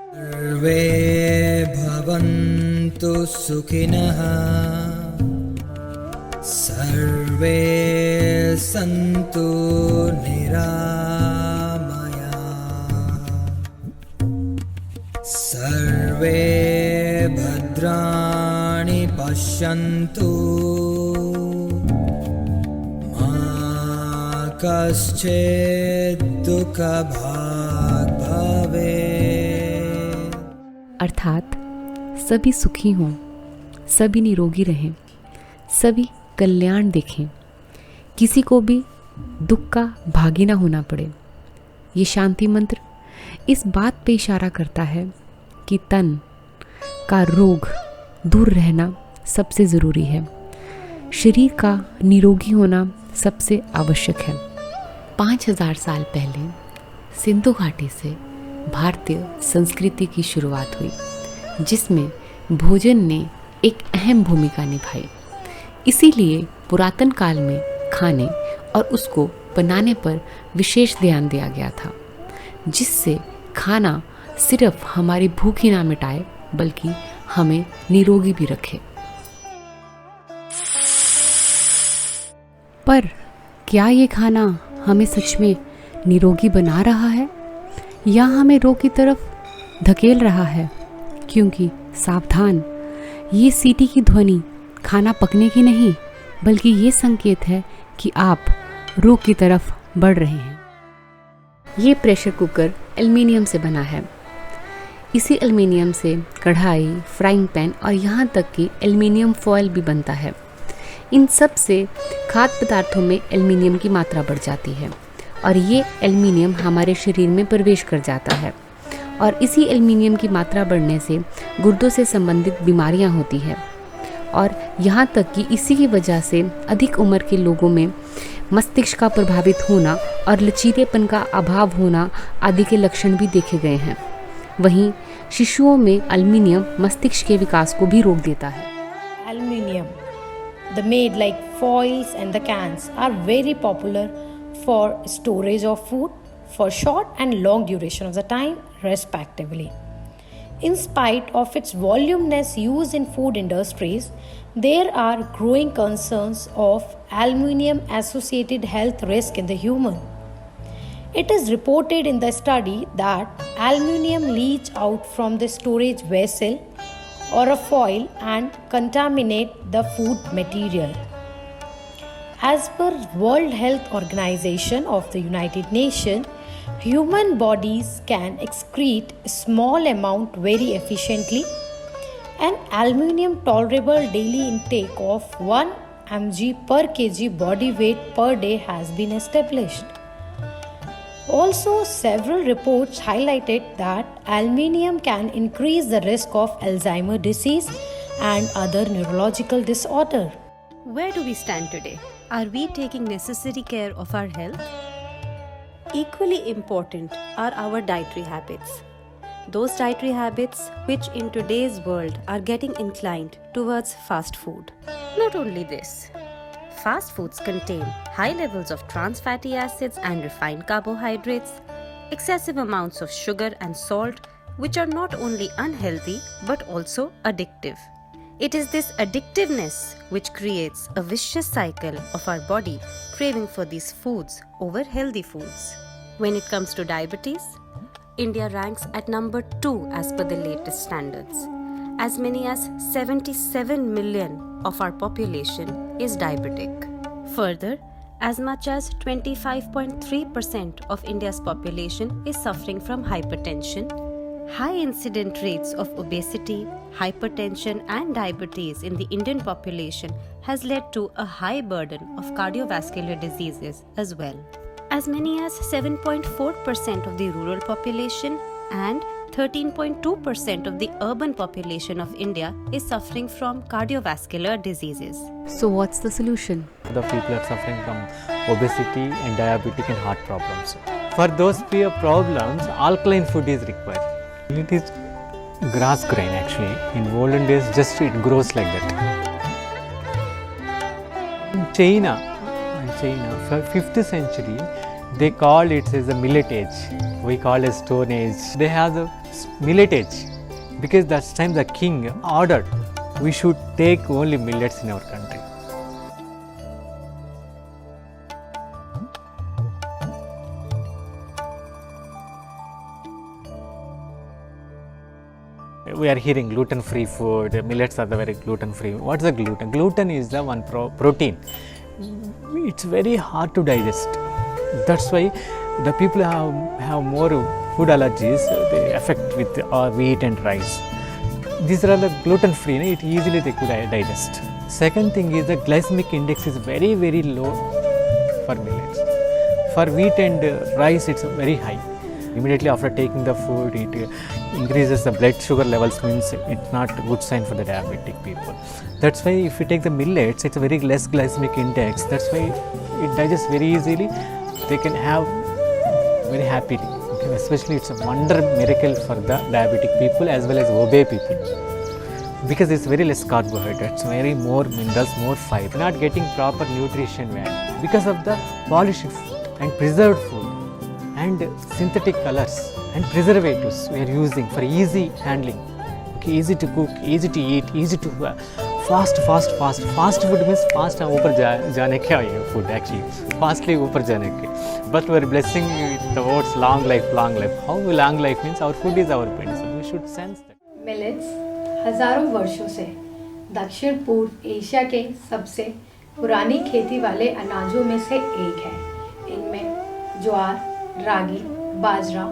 सर्वे भवन्तु सुखिनः सर्वे सन्तु निरामया सर्वे भद्राणि पश्यन्तु मा कश्चित् दुःखभाग् भवेत्। अर्थात सभी सुखी हों, सभी निरोगी रहें, सभी कल्याण देखें, किसी को भी दुख का भागी ना होना पड़े। ये शांति मंत्र इस बात पे इशारा करता है कि तन का रोग दूर रहना सबसे ज़रूरी है, शरीर का निरोगी होना सबसे आवश्यक है। 5000 साल पहले सिंधु घाटी से भारतीय संस्कृति की शुरुआत हुई, जिसमें भोजन ने एक अहम भूमिका निभाई। इसीलिए पुरातन काल में खाने और उसको बनाने पर विशेष ध्यान दिया गया था, जिससे खाना सिर्फ हमारी भूख ही ना मिटाए बल्कि हमें निरोगी भी रखे। पर क्या ये खाना हमें सच में निरोगी बना रहा है या हमें रोग की तरफ धकेल रहा है? क्योंकि सावधान, ये सीटी की ध्वनि खाना पकने की नहीं बल्कि ये संकेत है कि आप रोग की तरफ बढ़ रहे हैं। ये प्रेशर कुकर एल्युमिनियम से बना है। इसी एल्युमिनियम से कढ़ाई, फ्राइंग पैन और यहाँ तक कि एल्युमिनियम फॉयल भी बनता है। इन सब से खाद्य पदार्थों में एल्युमिनियम की मात्रा बढ़ जाती है और ये एल्युमिनियम हमारे शरीर में प्रवेश कर जाता है और इसी एल्युमिनियम की मात्रा बढ़ने से गुर्दों से संबंधित बीमारियां होती है और यहाँ तक कि इसी की वजह से अधिक उम्र के लोगों में मस्तिष्क का प्रभावित होना और लचीलेपन का अभाव होना आदि के लक्षण भी देखे गए हैं। वहीं शिशुओं में एल्युमिनियम मस्तिष्क के विकास को भी रोक देता है। Aluminium, the made like foils and the cans are very popular for storage of food for short and long duration of the time respectively. In spite of its voluminous use in food industries, there are growing concerns of aluminium associated health risk in the human. It is reported in the study that aluminium leach out from the storage vessel or a foil and contaminate the food material. As per World Health Organization of the United Nations, human bodies can excrete a small amount very efficiently. An aluminium tolerable daily intake of 1 mg per kg body weight per day has been established. Also, several reports highlighted that aluminium can increase the risk of Alzheimer's disease and other neurological disorder. Where do we stand today? Are we taking necessary care of our health? Equally important are our dietary habits. Those dietary habits which in today's world are getting inclined towards fast food. Not only this, fast foods contain high levels of trans fatty acids and refined carbohydrates, excessive amounts of sugar and salt, which are not only unhealthy but also addictive. It is this addictiveness which creates a vicious cycle of our body craving for these foods over healthy foods. When it comes to diabetes, India ranks at number 2 as per the latest standards. As many as 77 million of our population is diabetic. Further, as much as 25.3% of India's population is suffering from hypertension. High incident rates of obesity, hypertension and diabetes in the Indian population has led to a high burden of cardiovascular diseases as well. As many as 7.4% of the rural population and 13.2% of the urban population of India is suffering from cardiovascular diseases. So what's the solution? The people are suffering from obesity and diabetic and heart problems. For those problems, alkaline food is required. It is grass grain actually. In olden days, just it grows like that. In China, 5th century, they call it as a millet age. We call it stone age. They have the milletage, because that time the king ordered we should take only millets in our country. We are hearing gluten-free food, millets are the very gluten-free. What's the gluten? Gluten is the one protein. It's very hard to digest. That's why the people have more food allergies. They affect with wheat and rice. These are the gluten-free. It easily they could digest. Second thing is the glycemic index is very low for millets. For wheat and rice, it's very high. Immediately after taking the food, it increases the blood sugar levels, means it's not a good sign for the diabetic people. That's why if you take the millets, it's a very less glycemic index. That's why it digests very easily. They can have very happily. Okay? Especially it's a wonder miracle for the diabetic people as well as obese people. Because it's very less carbohydrates, very more minerals, more fiber. Not getting proper nutrition value because of the polished food and preserved food and synthetic colors and preservatives we are using for easy handling. Okay, easy to cook, easy to eat, easy to fast food means fast ऊपर जाने के food actually fastly ऊपर जाने के, but we are blessing with the words long life. How long life means our food is our medicine. We should sense that. Millets हजारों वर्षों से दक्षिण पूर्व एशिया के सबसे पुरानी खेती वाले अनाजों में से एक है। इनमें ज्वार, रागी, बाजरा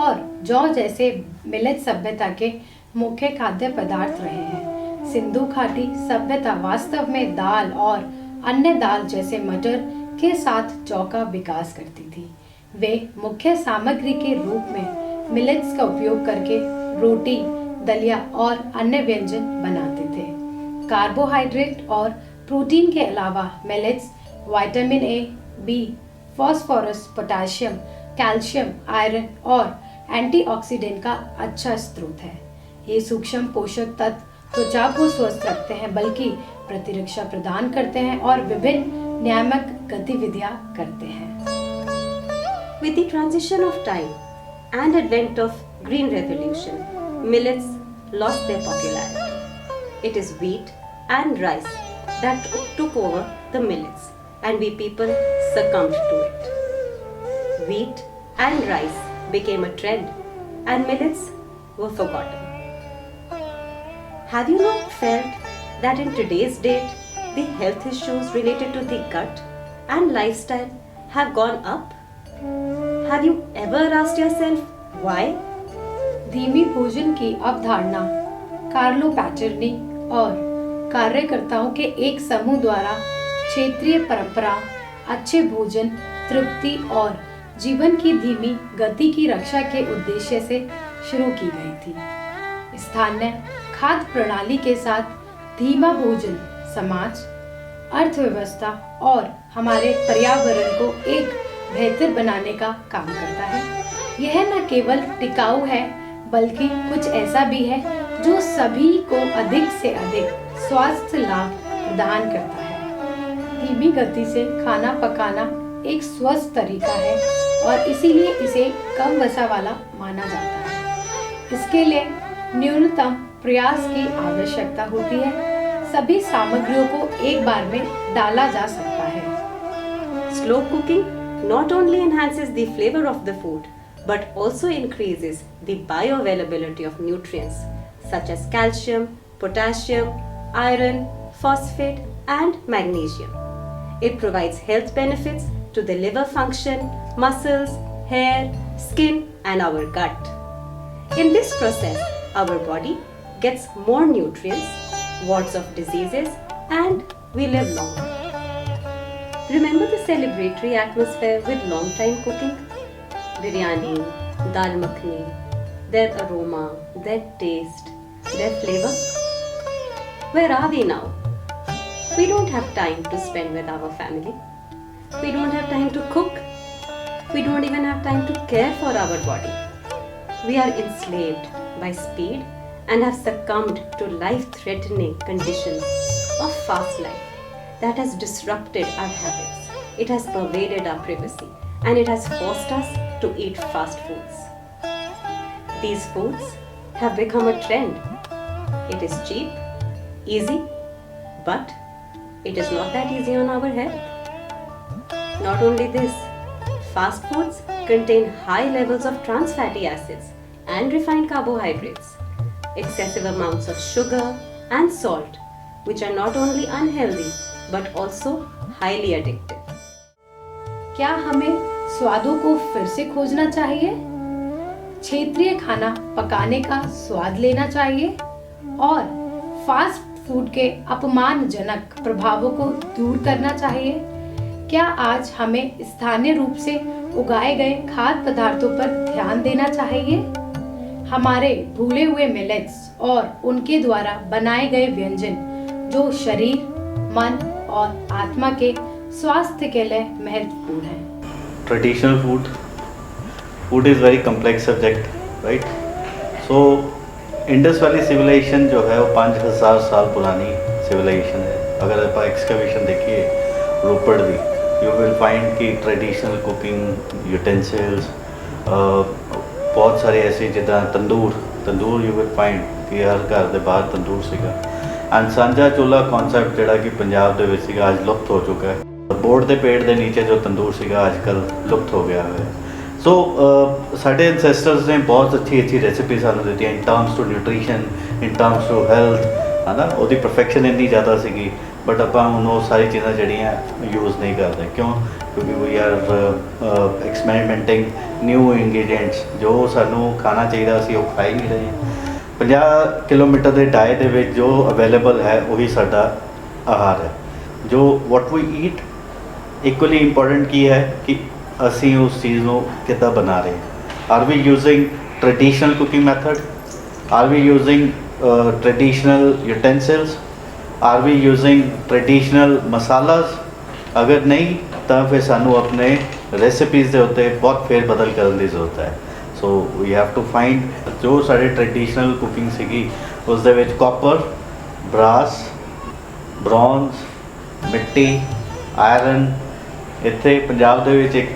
और जौ जैसे मिलेट सभ्यता के मुख्य खाद्य पदार्थ रहे हैं। सिंधु घाटी सभ्यता वास्तव में दाल और अन्य दाल जैसे मटर के साथ जौ का विकास करती थी। वे मुख्य सामग्री के रूप में मिलेट्स का उपयोग करके रोटी, दलिया और अन्य व्यंजन बनाते थे। कार्बोहाइड्रेट और प्रोटीन के अलावा millets vitamin A, B, phosphorus, potassium, calcium, iron और एंटीऑक्सीडेंट का अच्छा स्रोत है। ये सूक्ष्म पोषक तत्व त्वचा को स्वस्थ रखते हैं, बल्कि प्रतिरक्षा प्रदान करते हैं और विभिन्न नियामक गतिविधियां करते हैं। With the transition of time and advent of Green Revolution, millets lost their popularity. It is wheat and rice that took over the millets, and we people succumbed to it. Wheat and rice became a trend, and millets were forgotten. Have you not felt that in today's date, the health issues related to the gut and lifestyle have gone up? Have you ever asked yourself why? धीमी भोजन की अवधारणा Carlo पैचरनी और कार्यकर्ताओं के एक समूह द्वारा क्षेत्रीय परंपरा, अच्छे भोजन, तृप्ति और जीवन की धीमी गति की रक्षा के उद्देश्य से शुरू की गई थी। स्थानीय खाद्य प्रणाली के साथ धीमा भोजन समाज, अर्थव्यवस्था और हमारे पर्यावरण को एक बेहतर बनाने का काम करता है। यह न केवल टिकाऊ है, बल्कि कुछ ऐसा भी है जो सभी को अधिक से अधिक स्वास्थ्य लाभ प्रदान करता है। धीमी गति से खाना पकाना एक स्वस्थ तरीका है और इसीलिए इसे कम वसा वाला माना जाता है। इसके लिए न्यूनतम प्रयास की आवश्यकता होती है। सभी सामग्रियों को एक बार में डाला जा सकता है। Slow cooking not only enhances the flavor of the food, but also increases the bioavailability of nutrients such as calcium, potassium, iron, phosphate, and magnesium. It provides health benefits to the liver function, muscles, hair, skin, and our gut. In this process, our body gets more nutrients, wards off diseases, and we live longer. Remember the celebratory atmosphere with long time cooking? Biryani, dal makhani, their aroma, their taste, their flavor. Where are we now? We don't have time to spend with our family. We don't have time to cook. We don't even have time to care for our body. We are enslaved by speed and have succumbed to life-threatening conditions of fast life that has disrupted our habits. It has pervaded our privacy and it has forced us to eat fast foods. These foods have become a trend. It is cheap, easy, but it is not that easy on our health. Not only this, fast foods contain high levels of trans fatty acids and refined carbohydrates, excessive amounts of sugar and salt, which are not only unhealthy but also highly addictive. क्या हमें स्वादों को फिर से खोजना चाहिए? क्षेत्रीय खाना पकाने का स्वाद लेना चाहिए और फास्ट फूड के अपमानजनक प्रभावों को दूर करना चाहिए? क्या आज हमें स्थानीय रूप से उगाए गए खाद्य पदार्थों पर ध्यान देना चाहिए? हमारे भूले हुए मिलेट्स और उनके द्वारा बनाए गए व्यंजन जो शरीर, मन और आत्मा के स्वास्थ्य के लिए महत्वपूर्ण है। Traditional food is very complex subject, right? So Indus Valley Civilization जो है वो 5000 साल पुरानी सिविलाइजेशन है। अगर आप एक्सकवेशन देखिए रोपड़ दी, यू विल फाइंड कि ट्रेडिशनल कुकिंग यूटेंसिल्स बहुत सारे ऐसे जिदा तंदूर यू विल फाइंड कि हर घर के बाहर तंदूर सीगा। एंड सांझा चूल्हा कॉन्सैप्ट जोड़ा कि पंजाब दे विच सीगा अज लुप्त हो चुका है। बोर्ड के पेड़ के नीचे जो तंदूर सीगा आजकल लुप्त हो गया है। सो साढ़े एंसेस्टर्स ने बहुत अच्छी रेसिपी सानू दी in terms to nutrition, in terms to health, है ना। वो परफेक्शन इन्नी ज़्यादा सी बट ਆਪਾਂ ਹੁਣ ਉਹ ਸਾਰੀ ਚੀਜ਼ਾਂ ਜਿਹੜੀਆਂ ਯੂਜ਼ ਨਹੀਂ ਕਰਦੇ। ਕਿਉਂ? ਕਿਉਂਕਿ ਵੀ ਆਰ ਐਕਸਪੈਰੀਮੈਂਟਿੰਗ ਨਿਊ ਇੰਗਰੀਡੀਐਂਟਸ ਜੋ ਸਾਨੂੰ ਖਾਣਾ ਚਾਹੀਦਾ ਅਸੀਂ ਉਹ ਖਾ ਹੀ ਨਹੀਂ ਰਹੇ। 50 ਕਿਲੋਮੀਟਰ ਦੇ ਡਾਏ ਦੇ ਵਿੱਚ ਜੋ ਅਵੇਲੇਬਲ ਹੈ ਉਹੀ ਸਾਡਾ ਆਹਾਰ ਹੈ। ਜੋ ਵਾਟ ਵੀ ਈਟ ਇਕੁਅਲੀ ਇੰਪੋਰਟੈਂਟ ਕੀ ਹੈ ਕਿ ਅਸੀਂ ਉਸ ਚੀਜ਼ ਨੂੰ ਕਿੱਦਾਂ ਬਣਾ ਰਹੇ ਹਾਂ। Are we using traditional cooking method, are we using traditional utensils, are we using traditional masalas? अगर नहीं तो फिर सानू अपने रेसिपीज़ के उत्ते बहुत फेर बदल करने की जरूरत है। So we have to find जो साढ़े ट्रेडिशनल कुकिंग सीगी उस दे विच कॉपर, ब्रास, ब्रॉन्ज, मिट्टी, आयरन। इत्थे पंजाब दे विच एक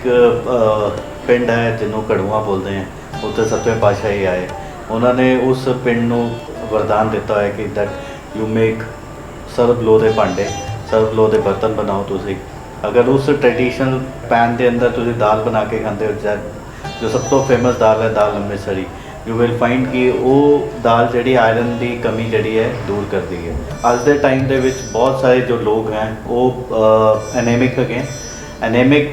पिंड है जिन्हों कड़ूआ बोलते हैं, उत्थे 7वें पातशाही आए, उन्होंने उस पिंड नूं वरदान दिता है कि दैट यू मेक सर्व लो के भांडे, सर्व लो के बर्तन बनाओ। तुसी अगर उस ट्रेडिशनल पैन के अंदर तुसी दाल बना के खाते हो, जो सब तो फेमस दाल है दाल अमृतसरी, यू विल फाइंड कि वो दाल जी आयरन की कमी जी है दूर करती है। अज के टाइम के बहुत सारे जो लोग हैं वो एनेमिक है। एनेमिक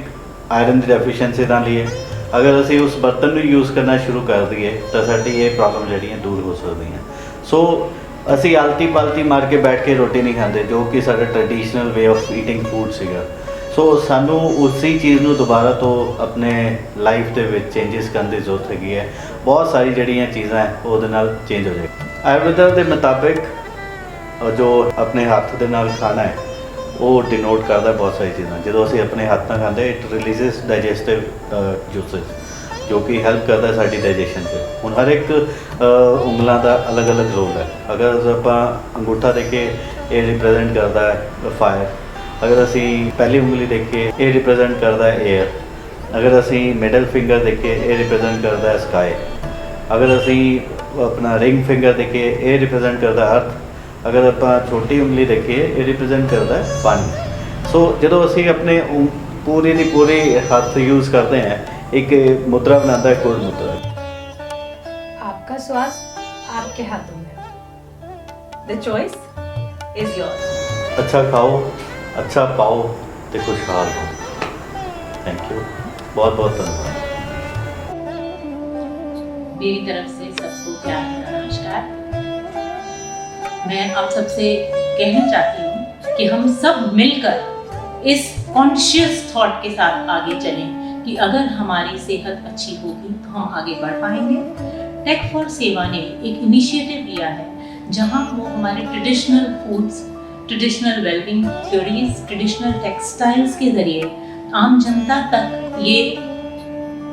आयरन की डेफिशिएंसी के लिए अगर असी उस बर्तन को यूज़ करना शुरू कर दिए तो साड़ी ये प्रॉब्लम जी दूर हो सकती हैं। सो असी आलती पालती मार के बैठ के रोटी नहीं खाते जो कि साडा traditional way of eating food सीगा। सो सानू उसी चीज़ नू दोबारा तो अपने लाइफ के विच चेंजिस करने की जरूरत हैगी है। बहुत सारी जड़ियाँ चीज़ां है वो चेंज हो जाए। आयुर्वेदा के मुताबिक जो अपने हाथ के नाल खाना है वो डिनोट करता है बहुत सारी चीज़ां। जो असी अपने हाथ नाल खाते इट रिलीजेस डाइजेस्टिव जूसेस जो कि हेल्प करता है साडी डाइजेशन से। हुण हर एक उंगलों का अलग अलग रोल है। अगर आप अंगूठा देखिए ये रिप्रेजेंट करता है फायर, अगर असी पहली उंगली देखिए ये रिप्रेजेंट करता है एयर, अगर असी मिडल फिंगर देखिए ये रिप्रेजेंट करता है स्काई, अगर असी अपना रिंग फिंगर देखिए ये रिप्रेजेंट करता है अर्थ, अगर आप छोटी उंगली देखिए ये रिप्रेजेंट करता है पानी। सो जो असी अपने पूरी की पूरी हाथ यूज़ करते हैं एक मुद्रा बनाता है कोड मुद्रा। आपका स्वास्थ्य आपके हाथों में। The choice is yours. अच्छा खाओ, अच्छा पाओ तो खुशहाल हो। थैंक यू, बहुत बहुत धन्यवाद। मेरी तरफ से सबको प्यार भरा नमस्कार। मैं आप सबसे कहना चाहती हूँ कि हम सब मिलकर इस कॉन्शियस थॉट के साथ आगे चलें कि अगर हमारी सेहत अच्छी होगी तो हम आगे बढ़ पाएंगे। टेक फॉर सेवा ने एक इनिशिएटिव लिया है जहां वो हमारे traditional foods, traditional wellbeing theories, traditional textiles के ज़रिए आम जनता तक ये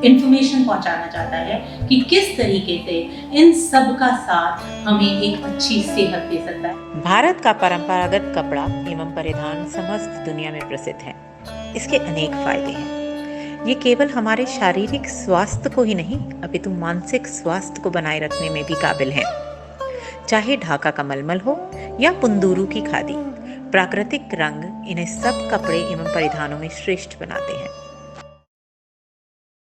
इंफॉर्मेशन पहुंचाना चाहता है कि किस तरीके से इन सब का साथ हमें एक अच्छी सेहत दे सकता है। भारत का परंपरागत कपड़ा एवं परिधान समस्त दुनिया में प्रसिद्ध है। इसके अनेक फायदे हैं। ये केवल हमारे शारीरिक स्वास्थ्य को ही नहीं अपितु मानसिक स्वास्थ्य को बनाए रखने में भी काबिल हैं। चाहे ढाका का मलमल हो या पुंदूरू की खादी, प्राकृतिक रंग इन्हें सब कपड़े एवं परिधानों में श्रेष्ठ बनाते हैं।